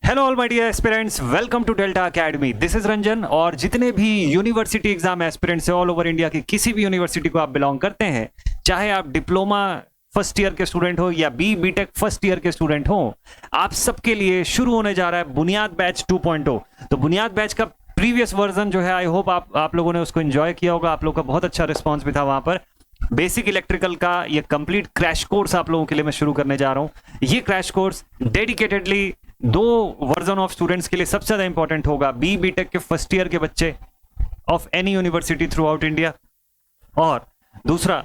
Hello all my dear aspirants, welcome to Delta Academy. This is Ranjan. और जितने भी university exam aspirants है all over India की किसी भी यूनिवर्सिटी को आप बिलोंग करते हैं, चाहे आप डिप्लोमा फर्स्ट ईयर के स्टूडेंट हो या बीटेक फर्स्ट ईयर के स्टूडेंट हो, आप सबके लिए शुरू होने जा रहा है बुनियाद बैच 2.0। तो बुनियाद बैच का प्रीवियस वर्जन जो है, आई होप आप लोगों ने उसको एंजॉय किया होगा। आप लोगों का बहुत अच्छा रिस्पॉन्स भी था वहां पर। बेसिक इलेक्ट्रिकल का ये कंप्लीट क्रैश कोर्स आप लोगों के लिए मैं शुरू करने जा रहा हूं। ये क्रैश कोर्स डेडिकेटेडली दो वर्जन ऑफ स्टूडेंट्स के लिए सबसे ज्यादा इंपॉर्टेंट होगा। बीटेक के फर्स्ट ईयर के बच्चे of any university through out India, और दूसरा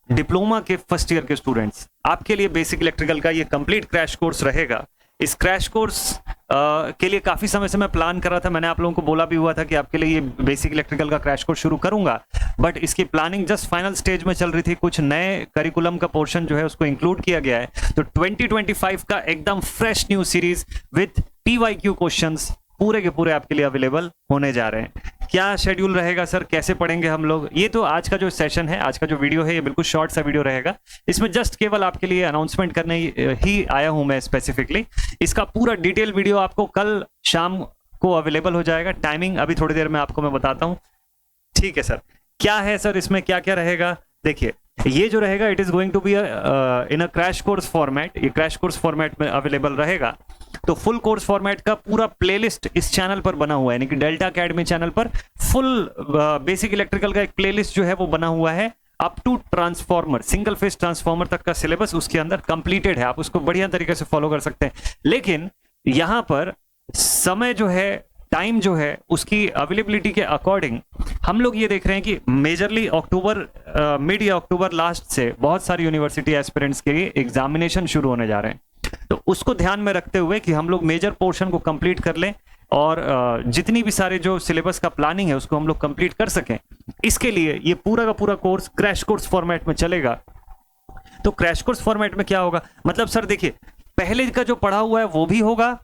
डिप्लोमा के फर्स्ट ईयर के स्टूडेंट्स। आपके लिए बेसिक इलेक्ट्रिकल का ये कंप्लीट क्रैश कोर्स रहेगा। इस क्रैश कोर्स के लिए काफी समय से मैं प्लान कर रहा था। मैंने आप लोगों को बोला भी हुआ था कि आपके लिए ये बेसिक इलेक्ट्रिकल का क्रैश कोर्स शुरू करूंगा, बट इसकी प्लानिंग जस्ट फाइनल स्टेज में चल रही थी। कुछ नए करिकुलम का पोर्शन जो है उसको इंक्लूड किया गया है। तो 2025 का एकदम fresh new series with PYQ questions पूरे के पूरे आपके लिए अवेलेबल होने जा रहे हैं। क्या शेड्यूल रहेगा सर, कैसे पढ़ेंगे हम लोग, ये तो आज का जो सेशन है, आज का जो वीडियो है, ये बिल्कुल शॉर्ट सा वीडियो रहेगा। इसमें जस्ट केवल आपके लिए अनाउंसमेंट करने ही आया हूं मैं स्पेसिफिकली। इसका पूरा डिटेल वीडियो आपको कल शाम को अवेलेबल हो जाएगा। टाइमिंग अभी थोड़ी देर में आपको मैं बताता हूं। ठीक है सर, क्या है सर इसमें क्या क्या रहेगा? देखिए, ये जो रहेगा it is going to be in a crash course format. ये क्रैश कोर्स फॉर्मेट में अवेलेबल रहेगा। तो फुल कोर्स फॉर्मेट का पूरा प्लेलिस्ट इस चैनल पर बना हुआ है, यानी कि डेल्टा एकेडमी चैनल पर फुल बेसिक इलेक्ट्रिकल का एक प्लेलिस्ट जो है वो बना हुआ है। Up to transformer, single phase transformer तक का सिलेबस उसके अंदर कंप्लीटेड है। आप उसको बढ़िया तरीके से फॉलो कर सकते हैं। लेकिन यहां पर समय जो है, टाइम जो है, उसकी अवेलेबिलिटी के अकॉर्डिंग हम लोग ये देख रहे हैं कि मेजरली अक्टूबर मिड या अक्टूबर लास्ट से बहुत सारी यूनिवर्सिटी एस्पिरेंट्स के लिए एग्जामिनेशन शुरू होने जा रहे हैं। तो उसको ध्यान में रखते हुए कि हम लोग मेजर पोर्शन को कंप्लीट कर लें और जितनी भी सारे जो सिलेबस का प्लानिंग है उसको हम लोग कंप्लीट कर सकें, इसके लिए ये पूरा का पूरा कोर्स क्रैश कोर्स फॉर्मेट में चलेगा। तो क्रैश कोर्स फॉर्मेट में क्या होगा, मतलब सर देखिए, पहले का जो पढ़ा हुआ है वो भी होगा,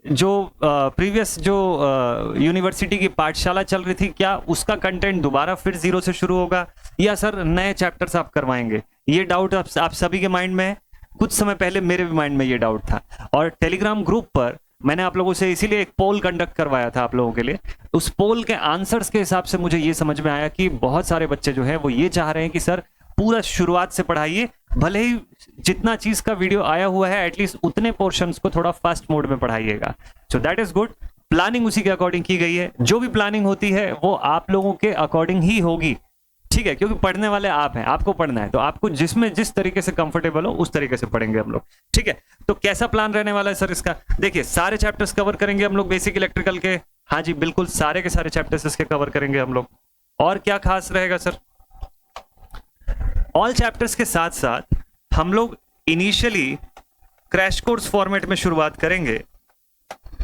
जो प्रीवियस जो यूनिवर्सिटी की पाठशाला चल रही थी, क्या उसका कंटेंट दोबारा फिर जीरो से शुरू होगा, या सर नए चैप्टर्स आप करवाएंगे? ये डाउट आप सभी के माइंड में है। कुछ समय पहले मेरे भी माइंड में ये डाउट था, और टेलीग्राम ग्रुप पर मैंने आप लोगों से इसीलिए एक पोल कंडक्ट करवाया था आप लोगों के लिए। उस पोल के आंसर्स के हिसाब से मुझे ये समझ में आया कि बहुत सारे बच्चे जो है वो ये चाह रहे हैं कि सर पूरा शुरुआत से पढ़ाइए, भले ही जितना चीज का वीडियो आया हुआ है एटलीस्ट उतने पोर्शंस को थोड़ा फास्ट मोड में पढ़ाइएगा। So that is good. Planning उसी के अकॉर्डिंग की गई है। जो भी प्लानिंग होती है वो आप लोगों के अकॉर्डिंग ही होगी, ठीक है, क्योंकि पढ़ने वाले आप हैं, आपको पढ़ना है। तो आपको जिसमें जिस तरीके से कंफर्टेबल हो उस तरीके से पढ़ेंगे हम लोग, ठीक है। तो कैसा प्लान रहने वाला है सर इसका? देखिए, सारे चैप्टर्स कवर करेंगे हम लोग बेसिक इलेक्ट्रिकल के। हाँ जी, बिल्कुल सारे के सारे चैप्टर्स इसके कवर करेंगे हम लोग। और क्या खास रहेगा सर? ऑल चैप्टर्स के साथ साथ हम लोग इनिशियली क्रैश कोर्स फॉर्मेट में शुरुआत करेंगे।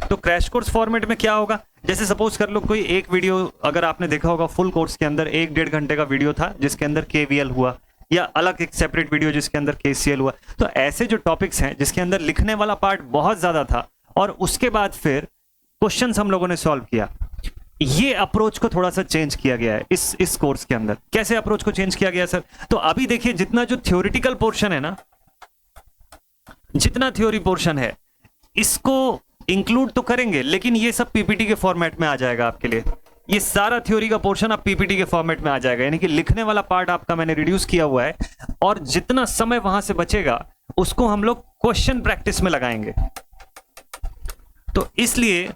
तो क्रैश कोर्स फॉर्मेट में क्या होगा, जैसे सपोज कर लो कोई एक वीडियो, अगर आपने देखा होगा फुल कोर्स के अंदर 1-1.5 घंटे का वीडियो था जिसके अंदर KVL हुआ, या अलग एक सेपरेट वीडियो जिसके अंदर KCL हुआ। तो ऐसे जो टॉपिक्स हैं जिसके अंदर लिखने वाला पार्ट बहुत ज्यादा था और उसके बाद फिर क्वेश्चंस हम लोगों ने सॉल्व किया, ये अप्रोच को थोड़ा सा चेंज किया गया है इस कोर्स के अंदर। कैसे अप्रोच को चेंज किया गया सर? तो अभी देखिए, जितना जो थ्योरेटिकल पोर्शन है ना, जितना थ्योरी पोर्शन है इसको इंक्लूड तो करेंगे, लेकिन ये सब PPT के फॉर्मेट में आ जाएगा आपके लिए। ये सारा थ्योरी का पोर्शन अब PPT के फॉर्मेट में आ जाएगा, यानी कि लिखने वाला पार्ट आपका मैंने रिड्यूस किया हुआ है, और जितना समय वहां से बचेगा उसको हम लोग क्वेश्चन प्रैक्टिस में लगाएंगे। तो इसलिए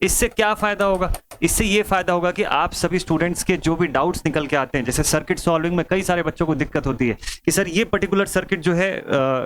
इससे क्या फायदा होगा? इससे ये फायदा होगा कि आप सभी स्टूडेंट्स के जो भी डाउट्स निकल के आते हैं, जैसे सर्किट सॉल्विंग में कई सारे बच्चों को दिक्कत होती है कि सर ये पर्टिकुलर सर्किट जो है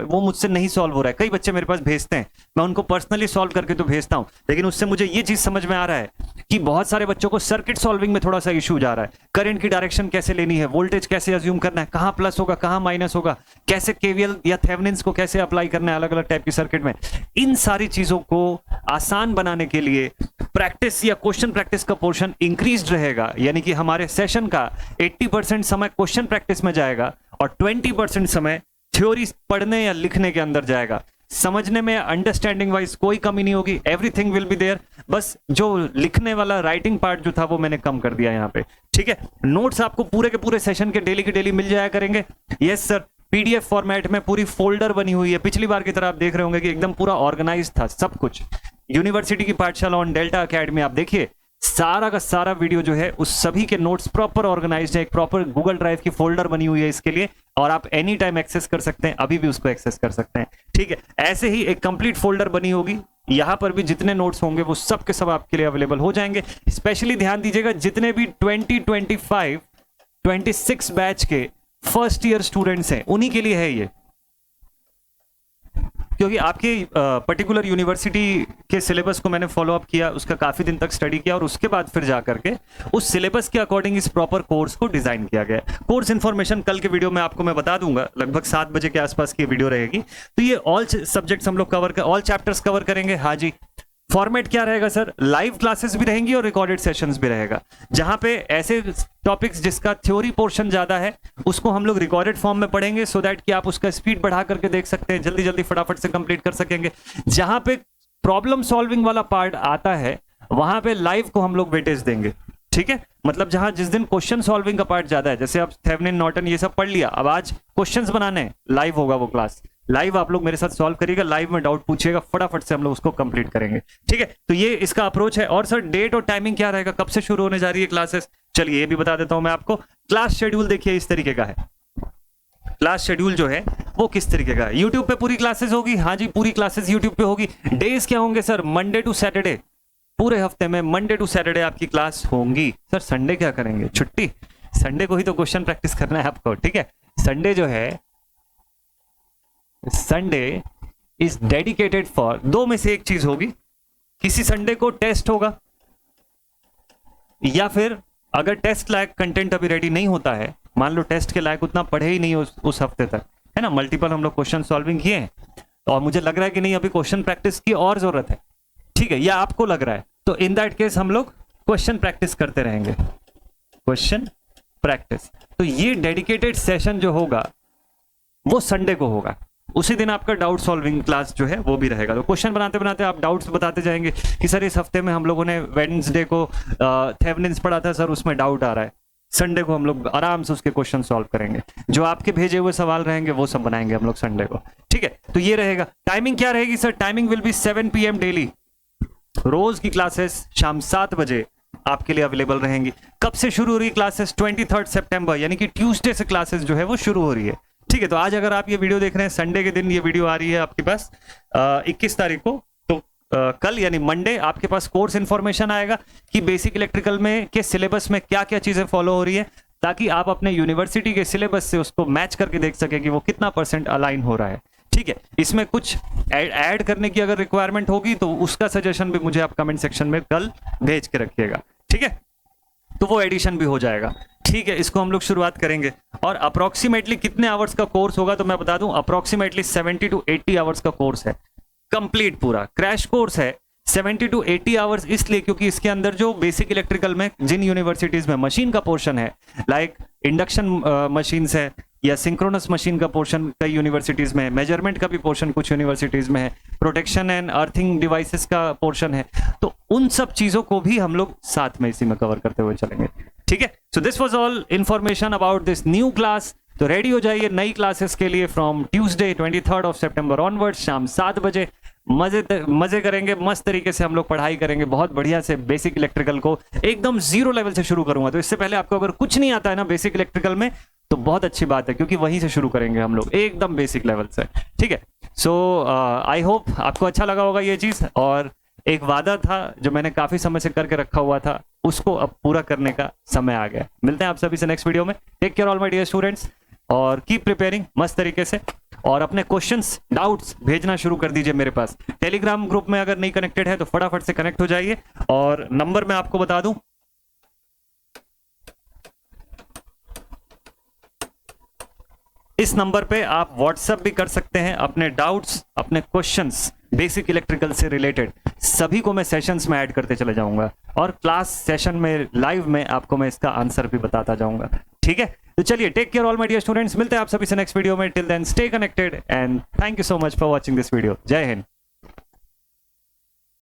वो मुझसे नहीं सॉल्व हो रहा है। कई बच्चे मेरे पास भेजते हैं, मैं उनको पर्सनली सॉल्व करके तो भेजता हूं, लेकिन उससे मुझे ये चीज समझ में आ रहा है कि बहुत सारे बच्चों को सर्किट सॉल्विंग में थोड़ा सा इशू जा रहा है। करंट की डायरेक्शन कैसे लेनी है, वोल्टेज कैसे अज्यूम करना है, कहां प्लस होगा कहां माइनस होगा, कैसे KVL या थेवेनिन्स को कैसे अप्लाई करना है अलग अलग टाइप की सर्किट में। इन सारी चीजों को आसान बनाने के लिए प्रैक्टिस या क्वेश्चन प्रैक्टिस का पोर्शन इंक्रीज रहेगा, यानी कि हमारे सेशन का 80% समय क्वेश्चन प्रैक्टिस में जाएगा और 20% समय थ्योरी पढ़ने या लिखने के अंदर जाएगा। समझने में, अंडरस्टैंडिंग वाइज कोई कमी नहीं होगी, एवरीथिंग विल बी देयर। बस जो लिखने वाला राइटिंग पार्ट जो था वो मैंने कम कर दिया यहाँ पे, ठीक है। नोट्स आपको पूरे के पूरे सेशन के डेली मिल जाया करेंगे। यस सर, PDF फॉर्मेट में पूरी फोल्डर बनी हुई है। पिछली बार की तरह आप देख रहे होंगे कि एकदम पूरा ऑर्गेनाइज था सब कुछ। यूनिवर्सिटी की पाठशाला ऑन डेल्टा एकेडमी, आप देखिए सारा का सारा वीडियो जो है उस सभी के नोट्स प्रॉपर ऑर्गेनाइज्ड है, एक प्रॉपर गूगल ड्राइव की फोल्डर बनी हुई है इसके लिए, और आप एनी टाइम एक्सेस कर सकते हैं, अभी भी उसको एक्सेस कर सकते हैं। ठीक है, ऐसे ही एक कंप्लीट फोल्डर बनी होगी, यहां पर भी जितने नोट्स होंगे वो सब के सब आपके लिए अवेलेबल हो जाएंगे। स्पेशली ध्यान दीजिएगा जितने भी 2025-26 बैच के फर्स्ट ईयर स्टूडेंट्स हैं उन्हीं के लिए है ये, क्योंकि आपके पर्टिकुलर यूनिवर्सिटी के सिलेबस को मैंने फॉलो अप किया, उसका काफी दिन तक स्टडी किया और उसके बाद फिर जाकर के उस सिलेबस के अकॉर्डिंग इस प्रॉपर कोर्स को डिजाइन किया गया। कोर्स इन्फॉर्मेशन कल के वीडियो में आपको मैं बता दूंगा, लगभग 7 बजे के आसपास की वीडियो रहेगी। तो ये ऑल सब्जेक्ट्स हम लोग कवर कर, ऑल चैप्टर्स कवर करेंगे। हाँ जी, फॉर्मेट क्या रहेगा सर? लाइव क्लासेस भी रहेंगी और रिकॉर्डेड सेशंस भी रहेगा, जहां पे ऐसे टॉपिक्स जिसका थ्योरी पोर्शन ज्यादा है उसको हम लोग रिकॉर्डेड फॉर्म में पढ़ेंगे, सो दैट कि आप उसका स्पीड बढ़ा करके देख सकते हैं, जल्दी जल्दी फटाफट से कंप्लीट कर सकेंगे। जहां पे प्रॉब्लम सॉल्विंग वाला पार्ट आता है वहां पे लाइव को हम लोग वेटेज देंगे। ठीक है, मतलब जहां जिस दिन क्वेश्चन सॉल्विंग का पार्ट ज्यादा है, जैसे आप थेवेनिन नॉर्टन ये सब पढ़ लिया, अब आज क्वेश्चंस बनाने हैं, लाइव होगा वो क्लास, लाइव आप लोग मेरे साथ सॉल्व करिएगा, लाइव में डाउट पूछिएगा, फटाफट से हम लोग उसको कंप्लीट करेंगे। ठीक है, तो ये इसका अप्रोच है। और सर डेट और टाइमिंग क्या रहेगा, कब से शुरू होने जा रही है क्लासेस? चलिए ये भी बता देता हूं मैं आपको। क्लास शेड्यूल देखिए इस तरीके का है, क्लास शेड्यूल जो है वो किस तरीके का है। यूट्यूब पे पूरी क्लासेस होगी, हाँ जी पूरी क्लासेस यूट्यूब पे होगी। डेज क्या होंगे सर? मंडे टू सैटरडे, पूरे हफ्ते में मंडे टू सैटरडे आपकी क्लास होंगी। सर संडे क्या करेंगे? छुट्टी, संडे को ही तो क्वेश्चन प्रैक्टिस करना है आपको। ठीक है, संडे जो है, संडे इज डेडिकेटेड फॉर, दो में से एक चीज होगी, किसी संडे को टेस्ट होगा, या फिर अगर टेस्ट लायक कंटेंट अभी रेडी नहीं होता है, मान लो टेस्ट के लायक उतना पढ़े ही नहीं उस हफ्ते तक, है ना, मल्टीपल हम लोग क्वेश्चन सॉल्विंग किए हैं और मुझे लग रहा है कि नहीं अभी क्वेश्चन प्रैक्टिस की और जरूरत है, ठीक है, या आपको लग रहा है, तो इन दैट केस हम लोग क्वेश्चन प्रैक्टिस करते रहेंगे, क्वेश्चन प्रैक्टिस। तो ये डेडिकेटेड सेशन जो होगा वो संडे को होगा, उसी दिन आपका डाउट सॉल्विंग क्लास जो है वो भी रहेगा। तो क्वेश्चन बनाते बनाते आप डाउट्स बताते जाएंगे कि सर इस हफ्ते में हम लोगों ने वेडनेसडे को थेवेनिन्स पढ़ा था सर, उसमें डाउट आ रहा है, संडे को हम लोग आराम से उसके क्वेश्चन सॉल्व करेंगे, जो आपके भेजे हुए सवाल रहेंगे वो सब बनाएंगे हम लोग संडे को। ठीक है, तो ये रहेगा। टाइमिंग क्या रहेगी sir? Timing will be 7 PM daily, रोज की क्लासेस शाम 7 बजे आपके लिए अवेलेबल रहेंगी। कब से शुरू हो रही है क्लासेस? 23 सितंबर, यानी कि ट्यूसडे से क्लासेस जो है वो शुरू हो रही है। ठीक है, तो आज अगर आप ये वीडियो देख रहे हैं संडे के दिन, ये वीडियो आ रही है आपके पास 21 तारीख को, तो कल यानी मंडे आपके पास कोर्स इन्फॉर्मेशन आएगा कि बेसिक इलेक्ट्रिकल में के सिलेबस में क्या क्या चीजें फॉलो हो रही है, ताकि आप अपने यूनिवर्सिटी के सिलेबस से उसको मैच करके देख सके कि वो कितना % अलाइन हो रहा है। ठीक है, इसमें कुछ ऐड करने की अगर रिक्वायरमेंट होगी तो उसका सजेशन भी मुझे आप कमेंट सेक्शन में कल भेज के रखिएगा। ठीक है, तो वो एडिशन भी हो जाएगा। ठीक है, इसको हम लोग शुरुआत करेंगे। और अप्रोक्सीमेटली कितने आवर्स का कोर्स होगा तो मैं बता दूं, अप्रोक्सीमेटली 70 to 80 आवर्स का कोर्स है, कंप्लीट पूरा क्रैश कोर्स है। 70 to 80 आवर्स इसलिए क्योंकि इसके अंदर जो बेसिक इलेक्ट्रिकल में जिन यूनिवर्सिटीज में मशीन का पोर्शन है, लाइक इंडक्शन मशीन्स है या सिंक्रोनस मशीन का पोर्शन कई यूनिवर्सिटीज में है, मेजरमेंट का भी पोर्शन कुछ यूनिवर्सिटीज में है, प्रोटेक्शन एंड अर्थिंग डिवाइसेस का पोर्शन है, तो उन सब चीजों को भी हम लोग साथ में इसी में कवर करते हुए चलेंगे। ठीक है, so this was all information about this new class. तो रेडी हो जाइए नई क्लासेस के लिए फ्रॉम ट्यूसडे 23 सितंबर ऑनवर्ड, शाम 7 बजे। मजे करेंगे, मस्त तरीके से हम लोग पढ़ाई करेंगे, बहुत बढ़िया से बेसिक इलेक्ट्रिकल को एकदम 0 लेवल से शुरू करूंगा। तो इससे पहले आपको अगर कुछ नहीं आता है ना बेसिक इलेक्ट्रिकल में, तो बहुत अच्छी बात है, क्योंकि वहीं से शुरू करेंगे हम लोग एकदम बेसिक लेवल से। ठीक है, सो आई होप आपको अच्छा लगा होगा ये चीज, और एक वादा था जो मैंने काफी समय से करके रखा हुआ था, उसको अब पूरा करने का समय आ गया। मिलते हैं आप सभी से नेक्स्ट वीडियो में। Take care all my dear students, और कीप प्रिपेयरिंग मस्त तरीके से, और अपने क्वेश्चंस डाउट्स भेजना शुरू कर दीजिए मेरे पास। टेलीग्राम ग्रुप में अगर नहीं कनेक्टेड है तो फटाफट से कनेक्ट हो जाइए, और नंबर मैं आपको बता दूं, इस नंबर पे आप व्हाट्सएप भी कर सकते हैं अपने डाउट्स, अपने क्वेश्चंस बेसिक इलेक्ट्रिकल से रिलेटेड, सभी को मैं सेशंस में ऐड करते चले जाऊंगा, और क्लास सेशन में लाइव में आपको मैं इसका आंसर भी बताता जाऊंगा। ठीक है, तो चलिए take care all my dear students, मिलते हैं आप सभी से नेक्स्ट वीडियो में। Till then stay connected and thank you so much for watching this video. जय हिंद।